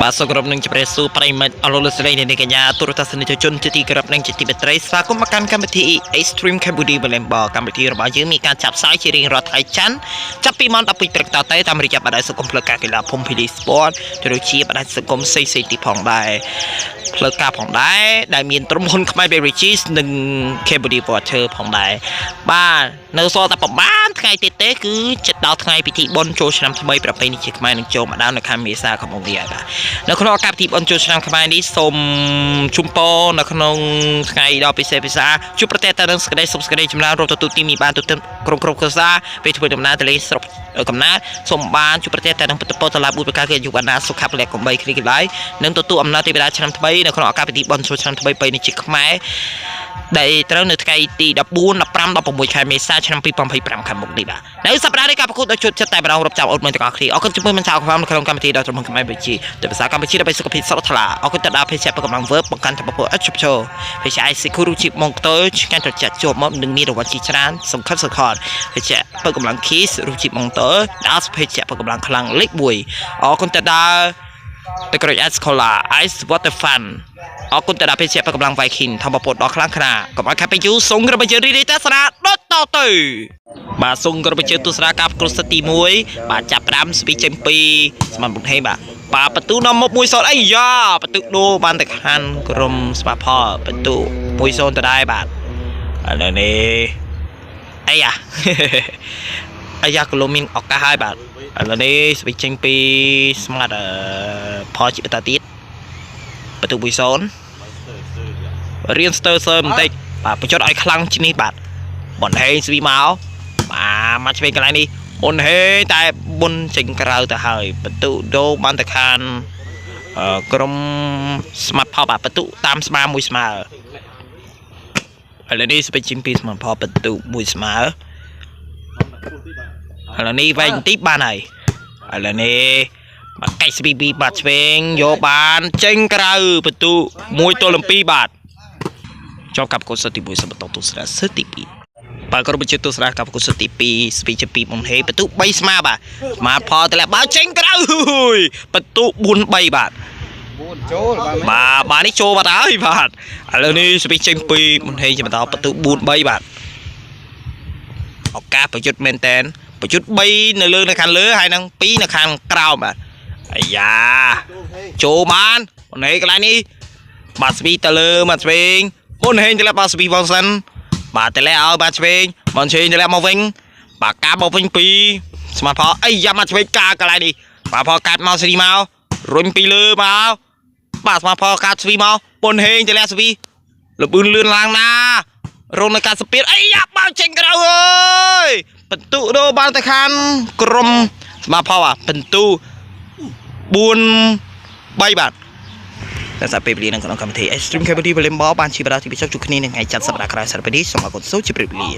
បាទសូមគោរពនឹងជម្រាបសួរប្រិយមិត្តអរលោកស្រីអ្នកនាងកញ្ញាទូរទស្សនិកជនជាទីគោរពនិងជាទីមេត្រីស្វាគមន៍មកកាន់កម្មវិធី Extreme Cambodia Volleyball កម្មវិធីរបស់យើងមានការចាប់ផ្សាយជារៀងរាល់ថ្ងៃច័ន្ទចាប់ពីម៉ោង 12 ព្រឹកតទៅតាមរយៈបណ្ដាញសង្គមផ្លូវការកីឡាភូមិ PD Sport ក៏ដូចជាបណ្ដាញសង្គមផ្សេងៗទីផងដែរផ្លូវការផងដែរដែលមានក្រុមហ៊ុនខ្មែរ Beverages និង Cambodia Water ផងដែរបាទនៅសល់តែប្រហែលថ្ងៃទៀតទេគឺចិត្តដល់ថ្ងៃពិធីបុណ្យចូលឆ្នាំថ្មីប្រពៃណីជាតិខ្មែរនឹងចូលមកដល់នៅខែមេសាកំពុងនេះហើយបាទនៅក្នុងឱកាសពិធីបុណ្យចូលឆ្នាំខ្មែរនេះសូមជូនពរនៅក្នុងថ្ងៃដ៏ពិសេសពិសាជួបប្រទះតែនឹងសេចក្តីសុខសេចក្តីចម្រើនរកទទួលទីមានបានទូទាំងក្រុមគ្រួសារពេលធ្វើដំណើរទៅលេងស្រុកកំណើតសូមបានជួបប្រទះតែនឹងពុទ្ធពរតាឡាបុត្រប្រការគេអាយុវណ្ណាសុខៈពលៈកំបីគ្រីកន្លែងនិងទទួលអំណោយទេវតាឆ្នាំថ្មីនៅក្នុងឱកាសពិធីបុណ្យចូលឆ្នាំថ្មីប្រពៃណីជាតិខ្មែរដែលត្រូវនៅថ្ងៃទី14 15 16ខែមេសាឆ្នាំ2025ខាងមុខនេះបាទនៅសប្តាហ៍នេះការប្រកួតដោយជុតចិត្តតែម្ដងរាប់ចាប់អត់មិនទាំងអស់គ្នាអរគុណជំនួយមិនចោលខ្វះនៅក្នុងកម្មវិធីដ៏ត្រឹមខ្មែរវិជាទៅភាសាកម្ពុជាដើម្បីសុខភាពស្រស់ថ្លាអរគុណទៅដល់ភេសជ្ជៈកម្លាំងវើបង្កើនថាមពលឥតឈប់ឈរភេសជ្ជៈ IC រុជិម៉ុងតូឆ្ងាញ់ត្រជាក់ជាប់មកនឹងមានរង្វាន់ជាច្រើនសំខាន់ភេសជ្ជៈកម្លាំង Kiss រុជិម៉ុងតូដល់ភេសជ្ជៈកម្លាំងខ្លាំងលេខ1អរគុណទៅដល់ទៅក្រូច Escola Ice Water Fun អរគុណទៅដល់ភេសជ្ជៈកម្លាំង Viking ធម្មពលដ៏ខ្លាំងក្លាកុំឲ្យខាត់ពេលយូរសូមក្រុមជើងរីរីទស្សនាដូចតទៅបាទសូមក្រុមជើងទស្សនាការប្រកួតសិតទី1បាទចាប់5ស្ពីចេញ2ស្មានបុកហេបាទបន្ទូនាំមក1-0អីយ៉ាបន្ទូដូបានទៅខានក្រុមស្មាផលបន្ទូ1-0ទៅដែរបាទឥឡូវនេះអីយ៉ាអាយ៉ាក៏លមានឱកាសហើយបាទឥឡូវនេះស្វីចេញពីស្មាតផលជាបន្តទៀតបន្ទូ1-0រៀនស្ទើសើបន្តិចបាទបញ្ចុតឲ្យខ្លាំងជាងនេះបាទបនហេងស្វីមកបាទមកឆ្វេងកន្លែងនេះបនហេងតែបុនចេញក្រៅទៅហើយបន្ទូដូបានទៅខានក្រុមស្មាតផលបាទបន្ទូតាមស្មាមួយស្មើឥឡូវនេះស្វីចេញពីស្មាតផលបន្ទូ1ស្មើឥឡូវនេះវែងបន្តិចបានហើយឥឡូវនេះមកកាច់ស្ពីពីបាត់ឆ្វេងយកបានចេញក្រៅបន្ទូ1-2បាទចូលកាប់កូនសិតទី1សម្បត្តិទស្សនៈសិតទី2បាទក្រុមជាតិទស្សនៈកាប់កូនសិតទី2ស្ពីជា2បំហេបន្ទូ3ស្មើបាទស្មើផលតែបើចេញក្រៅបន្ទូ4-3បាទបាទនេះចូលបាត់ហើយបាទឥឡូវនេះស្ពីចេញ2បំហេជាបន្តបន្ទូ4-3បាទឱកាសប្រយុទ្ធមែនតែនប្រយុទ្ធ3នៅលើនៅខាងលើហើយនឹង2នៅខាងក្រោមបាទអាយ៉ាចូលបានបុនហេកន្លែងនេះបាទស្វីទៅលើមកឆ្វេងបុនហេងទៅលើបាទស្វីវងសិនបាទទៅលើឲ្យបាទឆ្វេងបងឆ្វេងទៅលើមកវិញបាទកាប់មកវិញ2ស្មាតផលអីយ៉ាមកឆ្វេងកាកន្លែងនេះបាទផលកាត់មកស្វីមករុញពីលើមកបាទស្មាតផលកាត់ស្វីមកបុនហេងទៅលើស្វីលបឿនលឿនឡើងណារងនៅការស្ពាតអីយ៉ាបើចេញក្រៅអើយបន្ទុដូបានទៅខានក្រុមស្មាតផលបន្ទុ4-3បាទតែសាពេលវេលានៅក្នុងកម្មវិធី Extreme Cambodia Volleyball បានជាបដាទីពិសេសជួបគ្នានៅថ្ងៃច័ន្ទសប្តាហ៍ក្រោយសប្តាហ៍នេះសូមអរគុណសូមជម្រាបលា